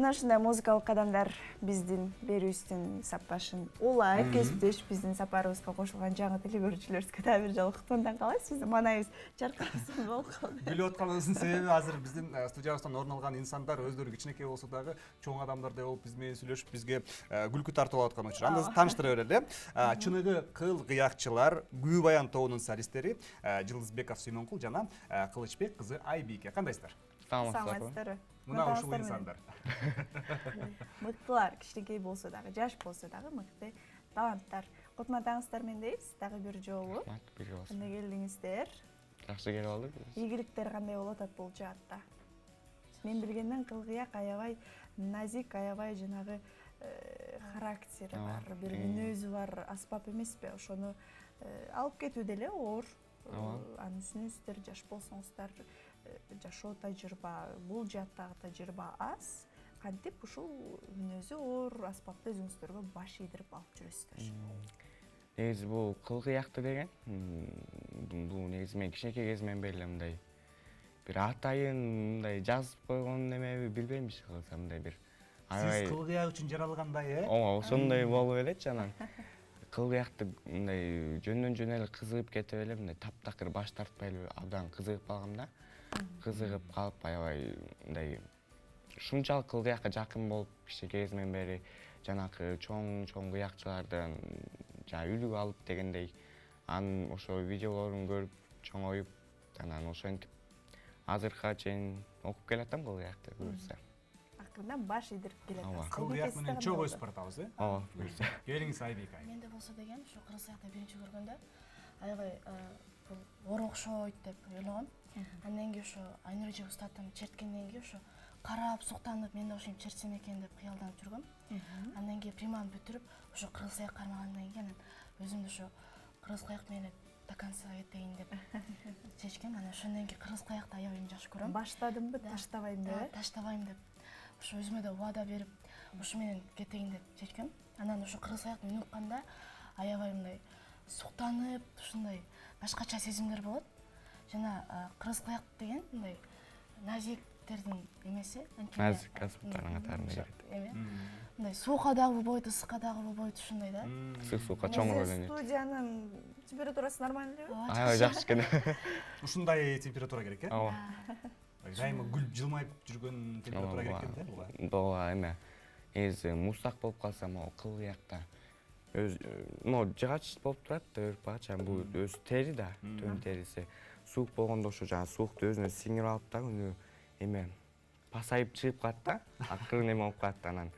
Мына ушундай музыкалык кадамдар биздин берүүбүздүн сапашын улайт, кесиптеш биздин сапарыбызга кошулган жаңы телекөрүүчүлөрүбүзгө дагы бир жолу куттугундан калайбыз. Биздин маанайыбыз жаркыраган болуп калды. Билип атканыбыздын себеби азыр биздин студиябыздан орун алган инсандар өздөрү кичинекей болсо дагы чоң адамдардай болуп биз менен сүйлөшүп бизге күлкү тартып аткан учур. Анда тааныштыра берели. Чыныгы кыл кыякчылар Күү Баян тобунун солисттери Жылдызбеков Сүймөнкул жана Кылычбек кызы Айбике. Кандайсыздар? Саламатсыздарбы? Мына ушул инсандар. Мыктылар, кичинекей болсо дагы, жаш болсо дагы мыкты таланттар. Кутмандаңыздар мендейбиз, дагы бир жолу. Кандай келдиңиздер? Жакшы келип алдык. Ийгиликтер кандай болуп атат бул жаатта? Мен билгенден кылгыяк аябай назик, аябай жанагы характери бар, бир мүнөзү бар аспап эмеспи? Ошону алып кетүү деле оор. Анын үстүнө сиздер жаш болсоңуздар, жашоо тажрыйба, бул жааттагы тажрыйба аз. Кантип ушул мүнөзү оор аспапты өзүңүздөргө баш ийдирип алып жүрөсүздөр? Негизи бул кылгыякты деген, бул негизи мен кичинекей кезимден бери мындай бир атайын мындай жазып койгон немеби билбейм иш кылсам мындай бир. Сиз кылгыяк үчүн жаралгандай, Ооба, ошондой болуп элечи анан. Кылгыякты мындай жөндөн жөн эле кызыгып кетип эле мындай таптакыр баш тартпай эле абдан кызыгып калгам да. Кызыгып калып аябай мындай ушунчалык кылгыякка жакын болуп кичинекей кезимден бери жанакы чоң кыякчылардан жана үлгү алып дегендей анын ошо видеолорун көрүп чоңоюп анан ошентип азыркыга чейин окуп келатам кылгыякты буюрса. Акырдан баш ийдирип келатасыз. Кылгыяк менен чогуу өсүп баратабыз, Ооба, буюрса. Келиңиз Айбек ай. Менде болсо деген ушу кыргызыякты биринчи көргөндө аябай бул ор окшойт деп ойлогом. Андан кийин ошо Айнур эже устатым черткенден кийин ошо карап суктанып мен да ошентип чертсем экен деп кыялданып жүргөм. Андан кийин приманы бүтүрүп ошо кыргызыяк кармагандан кийин анан өзүмдү ошо кыргызыяк менен до конца этейин деп чечкем. Анан ошондон кийин кыргызыякты аябай жакшы көрөм. Баштадымбы, таштабайм деп. Таштабайм деп. Ошо өзүмө да убада берип, ошо менен кетейин деп чечкем. Анан ошо кыргызыякты үнүп канда аябай мындай суктанып, ушундай башкача сезимдер болот. Жана кыргызыяк деген мындай назиктердин эмеси, Назик аспаптарынын катарына кирет. Мындай суукка дагы болбойт, ысыкка дагы болбойт ушундай да. Ысык суукка чоң көрүнөт. Студиянын температурасы нормально элеби? Аябай жакшы экен. Ушундай температура керек, Ооба. Дайыма гүлүп жылмайып жүргөн температура керек экен да буга. Ооба, эме. Негизи муздак болуп калса, могу кылгыякта могу жыгач болуп турат да, өрүп багача, бул өзү тери да, төн териси. Суук болгондо ошо жана суукту өзүнө сиңирип алып да, үнү эме пасайып чыгып калат да, акырын эме болуп калат анан.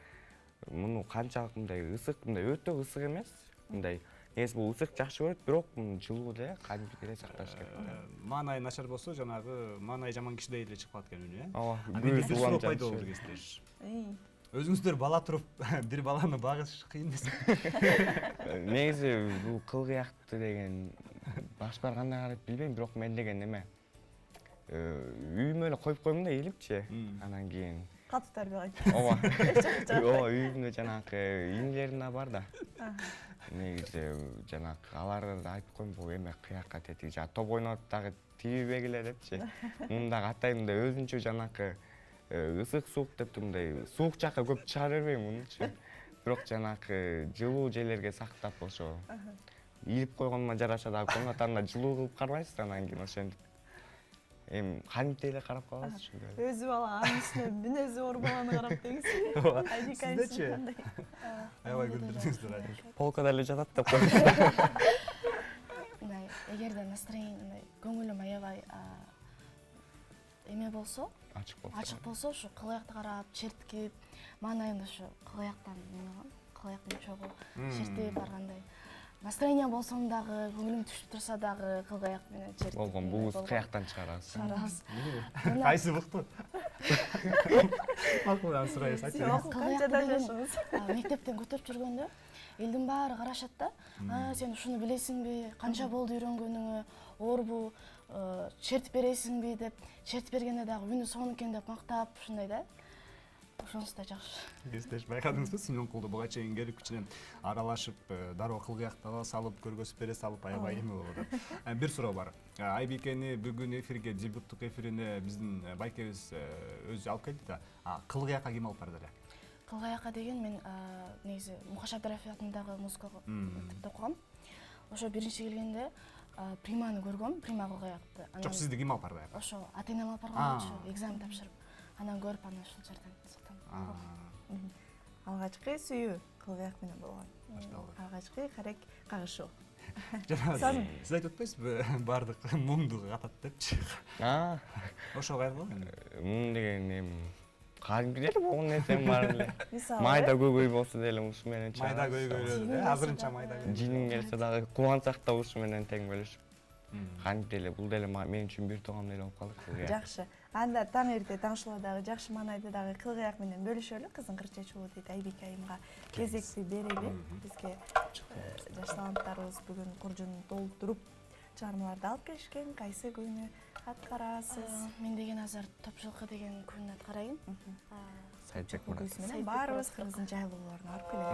Муну канчалык мындай ысык, мындай өтө ысык эмес, мындай негизи бул ысык жакшы көрөт, бирок жылуу деле кантип деле сакташ керек. Маанай начар болсо, жанагы маанай жаман кишидей эле чыгып калат экен үнү, Ооба, бир суроо пайда болду кездеш. Өзүңүздөр бала туруп бир баланы багыш кыйын эмеспи? Негизи бул кылгыякты деген башкалар кандай карайт билбейм, бирок мен деген эме үйүмө эле коюп коймун да ийилипчи. Анан кийин Катуу тарбиялайт. Ооба. Ооба, үйүмдө жанакы иңилерим да бар да. Негизи жанакы аларга да айтып коймун, бул эме кыякка тетиги жана топ ойноп дагы тийбегиле депчи. Муну дагы атайын мындай өзүнчө жанакы ысык суук деп мындай суук жакка көп чыгара бербейм мунучу. Бирок жанакы жылуу жерлерге сактап ошо ийилип койгонума жараша дагы коң катарында жылуу кылып кармайсыз анан кийин ошентип эми кантип эле карап калабыз ушундай. Өзү бала анын үстүнө мүнөзү оор баланы карап деңиз. Сиздечи? Аябай күлдүрдүңүздөр Айбек. Полкада эле жатат деп коюңуз. Мындай эгерде настроение, көңүлүм аябай эме болсо, ачык болсо, ошо кылыякты карап, черткип, маанайымда ошо кылыяктан эме кылыяктын чогуу чертип баргандай. Настроение болсом дагы, көңүлүм түшүп турса дагы кылгыяк менен чертип. Болгон, бугуз кыяктан чыгарабыз. Чыгарабыз. Кайсы букту? Макулдан сурайбыз, айтыңыз. Канчада жашыңыз? Мектептен көтөрүп жүргөндө элдин баары карашат да. Сен ушуну билесиңби? Канча болду үйрөнгөнүңө? Орбу? Чертип бересиңби деп. Чертип бергенде дагы үнү сонун экен деп мактап, ушундай да. ошонусу да жакшы. Кесиптеш байкадыңызбы, Симонкулду буга чейин келип кичине аралашып, дароо кыл кыяктала салып, көргөзүп бере салып аябай эме болуп атат. Бир суроо бар. Айбикени бүгүн эфирге, дебюттук эфирине биздин байкебиз өзү алып келди да. Кыл кыякка ким алып барды эле? Кыл кыякка деген мен негизи Мукаш Абдырафи атындагы музыкалык мектепте окугам. Ошо биринчи келгенде приманы көргөм, прима кыл кыякты. Жок, сизди ким алып барды? Ошо ата-энем алып барган болчу, экзамен тапшырып. Анан көрүп анан ушул жерден сыктым. Алгачкы сүйүү кыл кыяк менен болгон. Алгачкы карек кагышуу. Жана сиз айтып атпайсызбы, бардык муңду катат депчи. Ошо кайрылган? Муң деген эми кадимки деле болгон нерсем бар эле. Мисалы Майда көйгөй болсо деле ушу менен чыгат. Майда көйгөйлөр, азырынча майда көйгөй. Жинин келсе дагы кубансак да ушу менен тең бөлүшүп. Кадимки деле бул деле мен үчүн бир тууган эле болуп калды. жакшы. Анда таң эрте таңшылоо дагы жакшы маанайды дагы кыл кыяк менен бөлүшөлү. Кызыңкыр чечүү дейт Айбике айымга кезекти берели. Бизге жаш таланттарыбыз бүгүн куржун толтуруп чыгармаларды алып келишкен. Кайсы күнү аткарасыз? Мен деген азыр Топчулка деген күнү аткарайын. Сайдбек Мурат. Менен баарыбыз кыргыздын жайлууларына барып келели.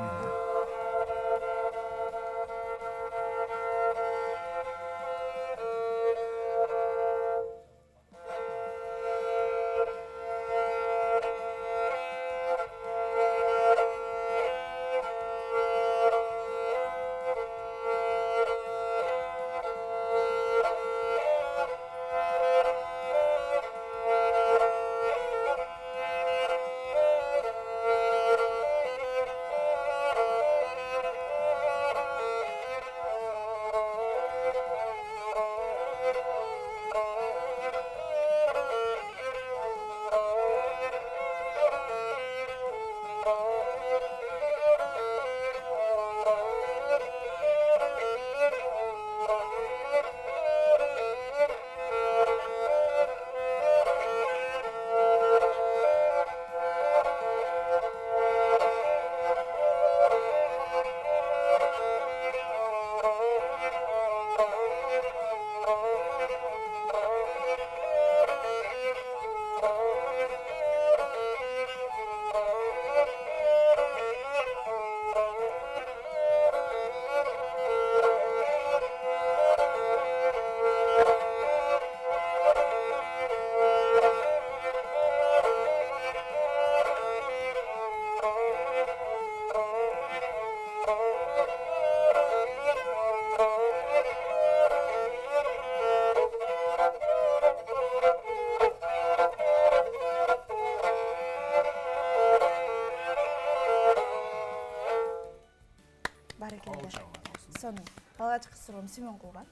Сонун алгачкы суроом Симонкулга.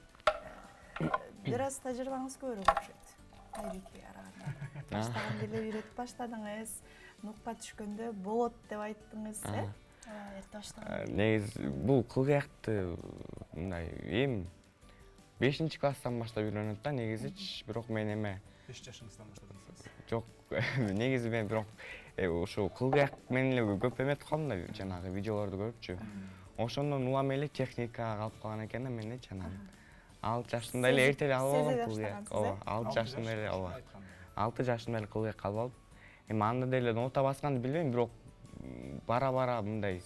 Бир аз тажрыйбаңыз көбүрөөк окшойт. Айбикеге караганда. Баштаганда эле үйрөтүп баштадыңыз. Нукка түшкөндө болот деп айттыңыз, Эрте баштаган. Негизи бул кыл кыякты мындай эми 5-класстан баштап үйрөнөт да негизичи, бирок мен эме 5 жашыңыздан баштадыңыз. жок, негизи мен бирок ошо кыл кыяк менен эле көп эметип калдым да, жанагы видеолорду көрүпчү. Ошондон улам эле техникага калып калган экен да мен жанагы. 6 жашымда эле эрте эле алып алгам кыл кыяк. Ооба, 6 жашымда эле, ооба. 6 жашымда эле кыл кыяк алып алып, эми анда деле нота басканды билбейм, бирок бара-бара мындай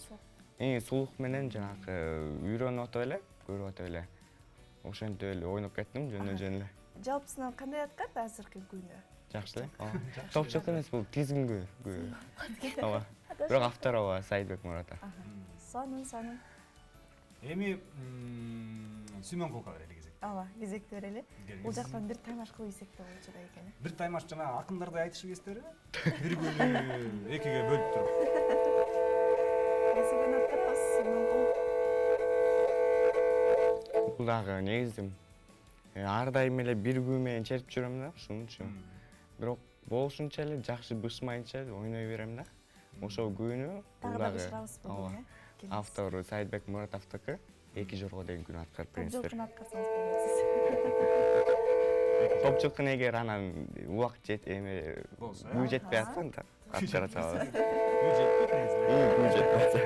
сулук менен жанагы үйрөнүп атып эле, көрүп атып эле. Ошентип эле ойноп кеттим жөн эле. Жалпысынан кандай аткарды азыркы күнү? Жакшы эле. Ооба. Топчулка эмес, бул тизимгү. Ооба. Бирок автор ооба Сайдбек Мурат. Сонун. Эми Симонкулга берели кезек. Ооба, кезекти берели. Бул жактан бир таймаш кылып ийсек да болчу да экен. Бир таймаш жана акындарды айтышы кездери бир күнү экиге бөлүп туруп. Кайсы күнү аткарасыз Симонкул? Бул дагы негизи ар дайым эле бир күү менен чертип жүрөм да, ушун үчүн. Бирок болушунча эле жакшы бышмайынча ойной берем да. Ошол күнү бул дагы автору Сайдбек Муратовдуку 2 жорго деген күнү аткарып бериңиздер. Топчулканы аткарсаңыз болмоксуз. Топчулканы эгер анан убак күү жетпей атса да аткара салабыз. Күү жетпейт. Күү жетпей атса.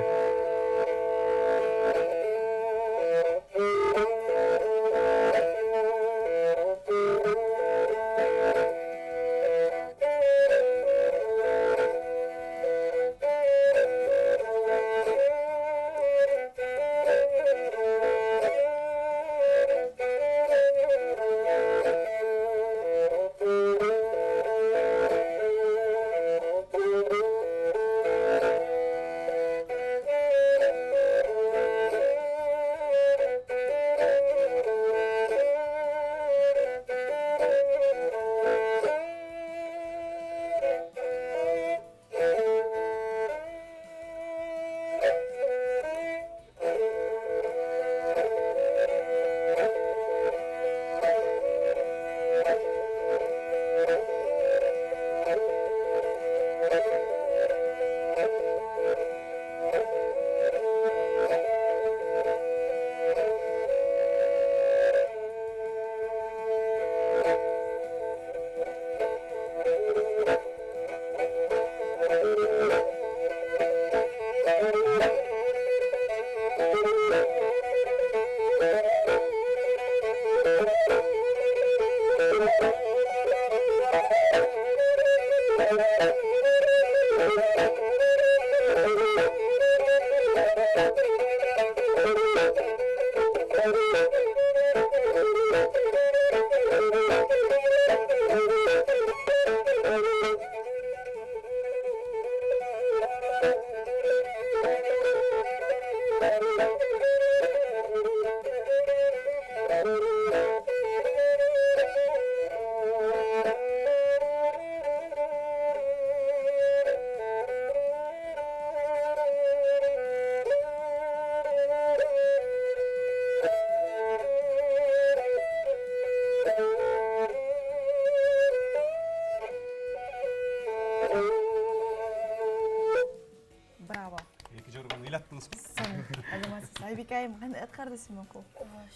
айым кандай аткарды Симонкул?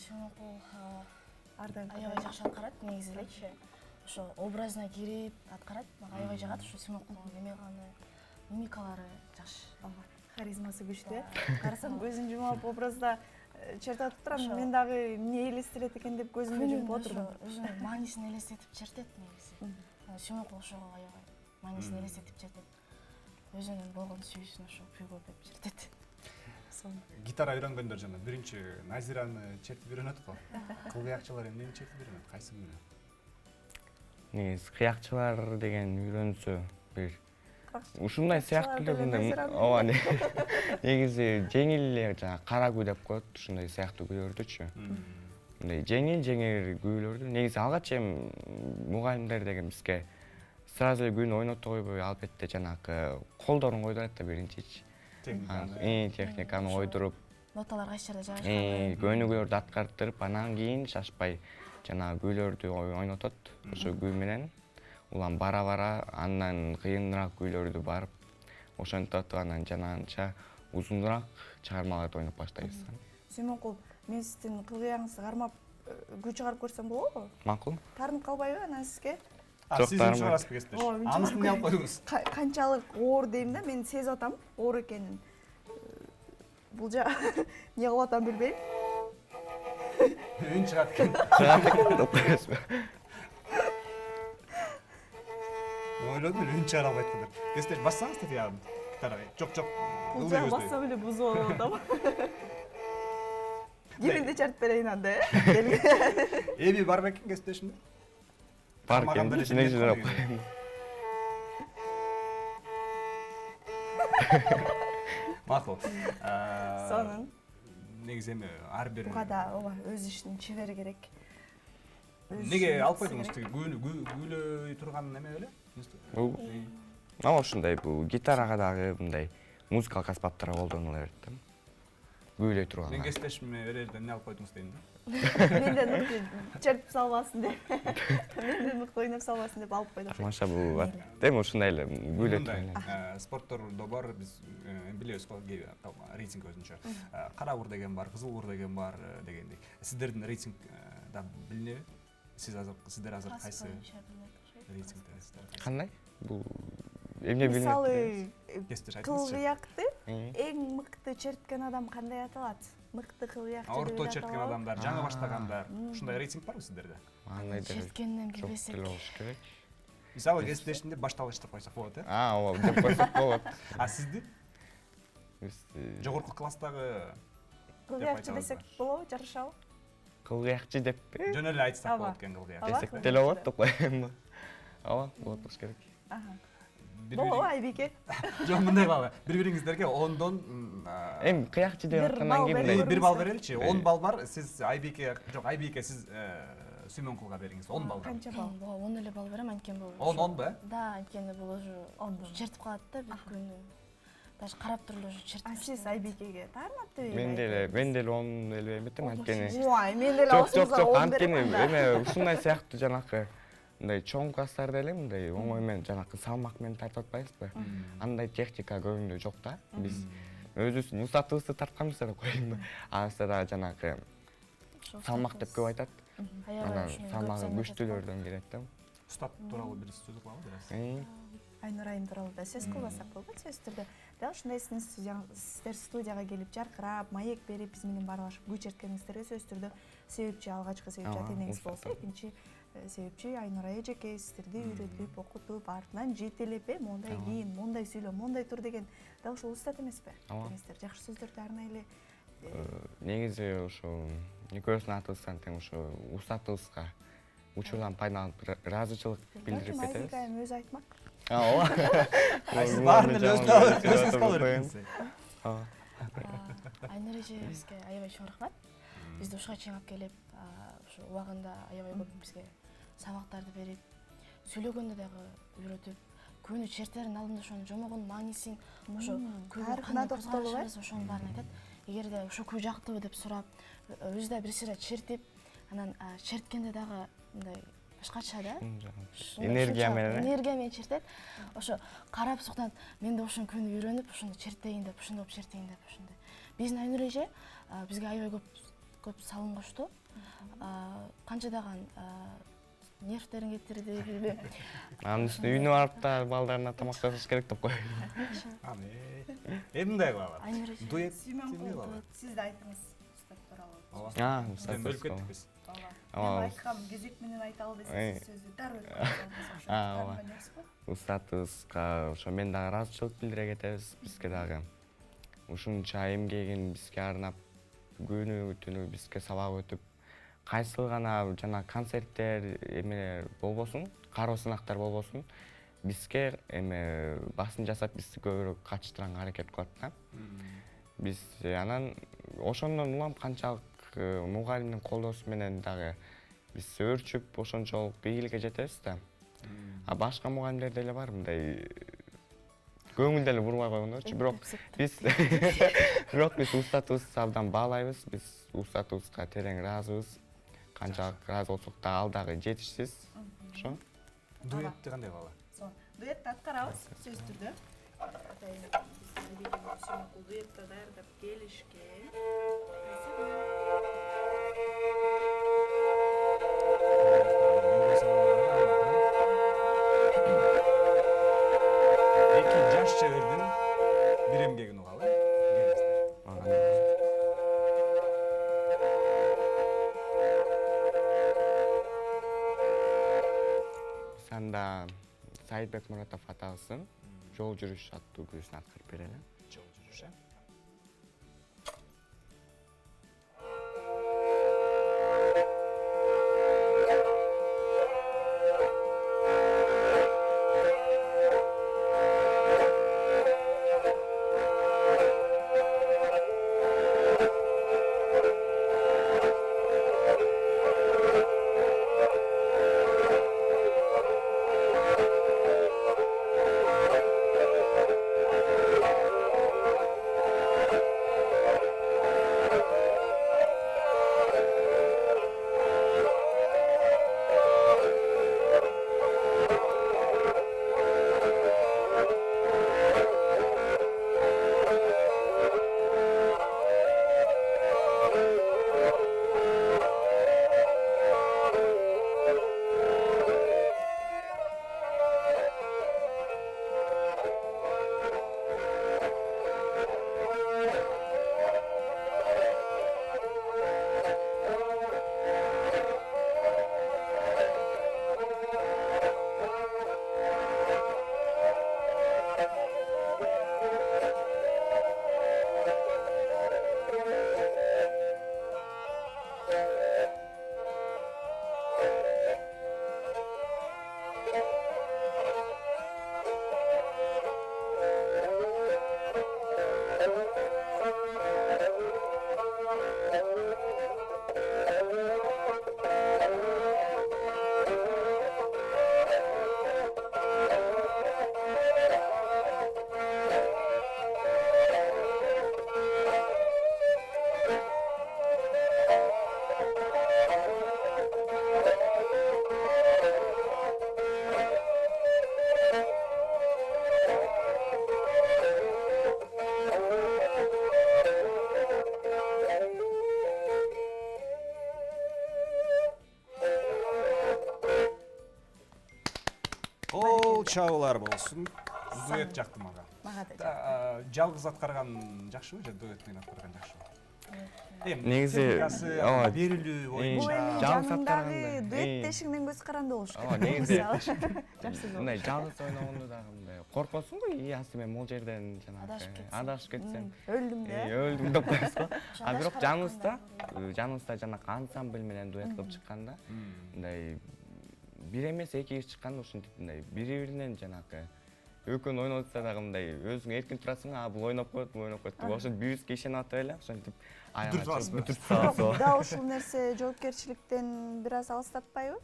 Симонкул Ардан аябай жакшы аткарат негизи элечи. Ошо образына кирип аткарат. Мага аябай жагат ушу Симонкулдун эме кылганы, мимикалары жакшы. Харизмасы күчтүү. Карасам көзүн жумуп образда чертип турам. Мен дагы эмне элестирет экен деп көзүмдү жумуп отурдум. Өзүнүн маанисин элестетип чертет негизи. Симонкул ошого аябай маанисин элестетип чертет. Өзүнүн болгон сүйүүсүн ошо күйгө деп чертет. Гитара үйрөнгөндөр жана биринчи Назираны чертип үйрөнөт го. Кыл кыякчылар эмнени чертип үйрөнөт? Кайсы күнү? Негизи кыякчылар деген үйрөнсө бир ушундай сыяктуу мындай ооба негизи жеңил эле жана кара күү деп коет ушундай сыяктуу күүлөрдүчү. Мындай жеңил күүлөрдү негизи алгач эми мугалимдер деген бизге сразу эле күүнү ойното койбой албетте жанагы колдорун койдурат да биринчичи. Техниканы ойдуруп, ноталар кайсы жерде жайгашканын, көнүгүүлөрдү аткарттырып, анан кийин шашпай жанагы күүлөрдү ойнотот. Ошо күү менен улам бара андан кыйыныраак күүлөрдү барып ошентип анан жанагынча узунураак чыгармаларды ойноп баштайбыз. Симонкул, мен сиздин кыл кыягыңызды кармап күү чыгарып көрсөм болобу? Макул. Таарынып калбайбы анан сизге? Сиз чыгарасызбы кесиптеш? Анысын эмне алып койдуңуз? Канчалык оор дейм да, мен сезип атам, оор экенин. Бул жа эмне кылып атам билбейм. Үн чыгат экен. Чыгат экен деп коесузбу? Ойлодум эле үн чыгара албайт деп. Кесиптеш бассаңыз да тиягын гитарага. Жок. Бул жа бассам эле бузуп алып атам. Киминде чартып берейин анда, э? Эми бар бекен кесиптешимде? Бар экен, ичине жыйнап коеюн. Макул. Сонун. Негизи эми ар бир Буга да ооба өз ишинин чебери керек. Неге алып койдуңуз тиги күүлөй турган неме беле? Бул ошондой бул гитарага дагы мындай музыкалык аспаптар колдонула берет да. Күүлөй турган. Мен кесиптешиме берерде эмне алып койдуңуз дейм да. Менден мыкты чертип салбасын деп. Менден мыкты ойноп салбасын деп алып койдум. Маша бул эми ушундай эле күүлөй турган. Спорттордо бар, биз билебиз го, рейтинг өзүнчө. Кара кур деген бар, кызыл кур деген бар дегендей. Сиздердин рейтингда билинеби? Сиздер азыр кайсы рейтингдесиздер? Кандай? Бул эмне билинет? Мисалы, кыл кыякты эң мыкты черткен адам кандай аталат? Мыкты кыл кыякчы деп Орто черткен адамдар, жаңы баштагандар. Ушундай рейтинг барбы сиздерде? Андай черткенден билбесек. болуш керек. Мисалы кесиптешинде башталгыч деп койсок болот, э? Ооба, деп койсок болот. А сизди? Жогорку класстагы кыл кыякчы десек болобу, жарашабы? Кыл кыякчы деп жөн эле айтсак болот экен кыл кыяк. десек деле болот деп коеюнбу? Ооба, болот болуш керек. Болобу, Айбике? Жок, мындай кылалы. Бири-бириңиздерге 10дон Эми кыякчы деп аткандан кийин мындай 1 балл береличи. 10 балл бар. Сиз Айбике, жок, Айбике сиз Симонкулга бериңиз. 10 балл. Канча балл? 10 эле балл берем, анткени бул. 10 бе? Да, анткени бул уже чертип калат да бир күнү. Даже карап туруп эле уже чертип. Сиз Айбикеге таарынат деп мен деле 10 эле эметем, анткени. Ой, мен деле Жок, анткени эме ушундай сыяктуу жанакы мындай чоң класстарда эле мындай оңой менен жанакы салмак менен тартып атпайбызбы? Андай техника көбүндө жок да. Биз өзүбүз высотыбызды тартканбыз деп коеюнбу. Анысы да жанакы салмак деп көп айтат. Анан салмагы күчтүүлөрдөн келет да. Устат тууралуу бир сөз кылабы бересиз? Айнур айым тууралуу да сөз кылбасак болбойт, сөзсүз түрдө. Дал ушундай сиздер студияга келип жаркырап, маек берип биз менен баарлашып күү черткениңиздерге сөзсүз түрдө себепчи, алгачкы себепчи ата-энеңиз болсо, экинчи себепчи Айнур эжеке сиздерди үйрөтүп, окутуп, артынан жетелеп, мондай кийин, мондай сүйлө, мондай тур деген дал ушул устат эмеспи? Ата-энеңиздер жакшы сөздөрдү арнай эле. Негизи ошо экөөбүздүн атыбыздан тең ошо устатыбызга учурдан пайдаланып ыраазычылык билдирип кетебиз. Айбике айым өзү айтмак. Ооба. Сиз баарын эле өзүңүз калып бересиз. Айнур эжебизге аябай чоң рахмат. Бизди ушуга чейин алып келип, ушу убагында аябай көп бизге сабактарды берип, сүйлөгөндө дагы үйрөтүп, күүнү чертердин алдында ошонун жомогун, маанисин, ошо күүгө кандай токтолуп, ошонун баарын айтат. Эгерде ошо күү жактыбы деп сурап, өзү да бир сыйра чертип, анан черткенде дагы мындай башкача да. Энергия менен чертет. Ошо карап суктанып, мен да ошон күнү үйрөнүп, ошондо чертейин деп, ошондоп чертейин деп, ошондой. биздин Айнур эже бизге аябай көп салым кошту. Канчадаган нервтерин кетирди, билбейм. Анын үстүнө үйүнө барып да балдарына тамак жасаш керек деп кой. Эми мындай кылалы. Айнур эже. Дуэт Сүймөнкул, сиз да айтыңыз устат тууралуу. Сизден бөлүп кеттик биз. Ооба. Эми айткам кезек менен айталы десеңиз сөздү дароо өткөрүп Устатыбызга ошо мен дагы ыраазычылык билдире кетебиз. Бизге дагы ушунча эмгегин бизге арнап күнү түнү бизге сабак өтүп, кайсыл гана жана концерттер эмелер болбосун, кароо сынактар болбосун, бизге эме басым жасап бизди көбүрөөк качтыранга аракет кылат да. Биз анан ошондон улам канчалык мугалимдин колдоосу менен дагы биз өөрчүп ошончолук ийгиликке жетебиз да. А башка мугалимдер деле бар мындай көңүл деле бурбай койгондорчу, бирок биз устатыбызды абдан баалайбыз, биз устатыбызга терең ыраазыбыз. Канчалык ыраазы болсок да ал дагы жетишсиз. Ошо. Дуэтти кандай кылалы? Дуэтти аткарабыз сөзсүз түрдө. Дуэтти даярдап келишкен. Эки жаш шебердин бир эмгегин угалы. Анда Саидбек Муратов атабыздын Жол жүрүш аттуу күрөшүн аткарып берели. Жол жүрүш, чабуулар болсун. Дуэт жакты мага. Мага да жакты. Жалгыз аткарган жакшыбы же дуэт менен аткарган жакшыбы? Негизи берилүү боюнча жаныңдагы дуэттешиңден көз каранды болуш керек. Негизи жакшы мындай жалгыз ойногондо дагы мындай коркосуң го, иясы мен могул жерден жанагы адашып кетсем, өлдүм да. өлдүм деп коесуз го. А бирок жаныбызда жанакы ансамбль менен дуэт кылып чыкканда мындай бир эмес эки киши чыкканда ушинтип мындай бири-биринен жанакы экөөнү ойноп атса дагы мындай өзүң эркин турасың, бул ойноп коет, бул ойноп коет деп ошентип бирибизге ишенип атып эле ошентип бүтүрүп салабыз. Да ушул нерсе жоопкерчиликтен бир аз алыстатпайбы?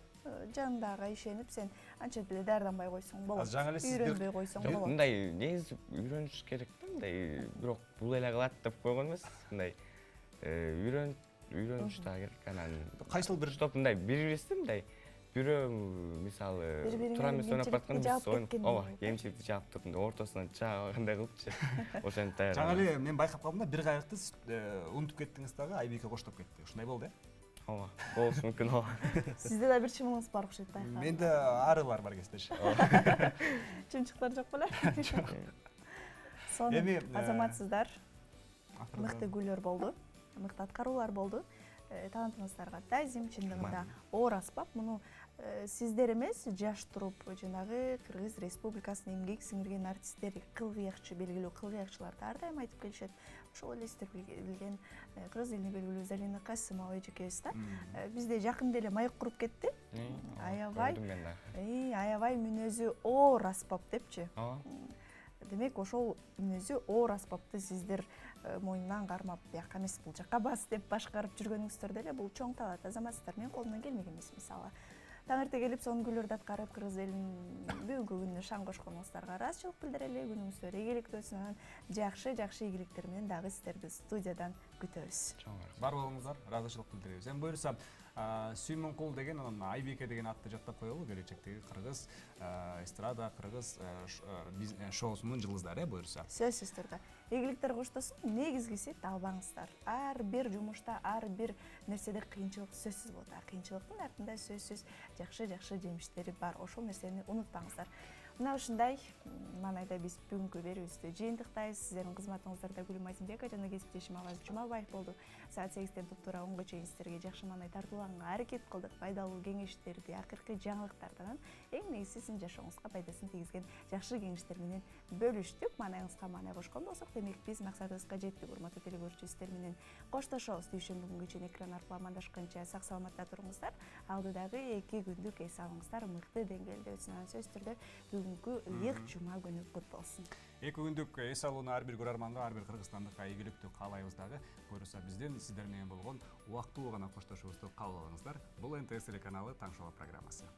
Жаныңдагыга ишенип сен анча деле даярданбай койсоң болот. Жаңы эле сиздер үйрөнбөй койсоң болот. Мындай негизи үйрөнүш керек да, мындай бирок бул эле кылат деп койгон эмес. Мындай үйрөнүш да керек анан. Кайсыл бир стоп мындай бири-бирибизди мындай бирөө мисалы Бири-бириңер туура эмес ойноп кемчиликти атканда жаап биз ойноп кеткендей болот, э? кемчиликти жаап турганда ортосунан чаагандай кылыпчы ошентип даяр жаңы эле мен байкап калдым да, бир кайыкты унутуп кеттиңиз дагы, Айбике коштоп кетти. Ушундай болду, э? ооба болушу мүмкүн ооба Сизде да бир чымылыңыз бар окшойт байкап. Менде арылар бар кесиптеш. Чымчыктар жок беле? Сонун Эми, азаматсыздар. Акыры Мыкты күйлөр болду, мыкты аткаруулар болду. Талантыңыздарга таазим, чындыгында оор аспап. Муну сиздер эмес, жаш туруп жанагы Кыргыз Республикасынын эмгек сиңирген артисттер, кылгыякчы, белгилүү кылгыякчылар ар дайым айтып келишет. Ошол эле сиздер билген Кыргыз элине белгилүү Залина Касымова эжекебиз да. Бизде жакында эле маек куруп кетти. Аябай, көрдүм мен дагы аябай мүнөзү оор аспап депчи. ооба Демек ошол мүнөзү оор аспапты сиздер мойнунан кармап, бияка эмес бул жакка бас деп башкарып жүргөнүңүздөрдө эле бул чоң талант азаматсыздар. Менин колумдан келмеген эмес мисалы. Таң эрте келип сонун күйлөрдү аткарып Кыргыз элинин бүгүнкү күнүнө шаң кошконуңуздарга ыраазычылык билдирели. Күнүңүздөр ийгиликтүү өтсүн. Анан жакшы игиликтер менен дагы сиздерди студиядан күтөбүз. чоң рахмат бар болуңуздар, ыраазычылык билдиребиз. Эми буюрса, Сүймөнкул деген, анан Айбике деген атты жаттап коелу, келечектеги Кыргыз эстрада, Кыргыз шоусунун жылдыздары, буюрса. Сөзсүз түрдө. Ийгиликтер коштосун, негизгиси талбаңыздар. Ар бир жумушта, ар бир нерседе кыйынчылык сөзсүз болот. Кыйынчылыктын артында сөзсүз жакшы жемиштери бар. Ошол нерсени унутпаңыздар. Мына ушундай маанайда биз бүгүнкү берүүбүздү жыйынтыктайбыз. Сиздердин кызматыңыздарда Гүлүм Азимбекова жана кесиптешим Абаз Жумабаев болду. Саат 8-тен туптуура 10га чейин сиздерге жакшы маанай тартууланганга аракет кылдык. Пайдалуу кеңештерди, акыркы жаңылыктардан эң негизгиси сиздин жашооңузга пайдасын тийгизген жакшы кеңештер менен бөлүштүк. Маанайыңызга маанай кошкон болсок, демек биз максатыбызга жеттик. Урматтуу телегөрүүчү, сиздер менен коштошобуз. Дүйшөмбү күнгү чейин экран аркылуу амандашканча сак саламатта туруңуздар. Алдыдагы 2 күндүк эс алыңыздар мыкты деңгээлде өтсүн. Анан сөзсүз түрдө бүгүнкү ыйык жума күнү кут болсун. 2 күндүк эс алууну ар бир көрөрманга, ар бир кыргызстандыкка ийгиликтүү каалайбыз дагы. Буюрса бизден сиздер менен болгон убактылуу гана коштошуубузду кабыл алыңыздар. Бул НТС телеканалы Таң шоу программасы.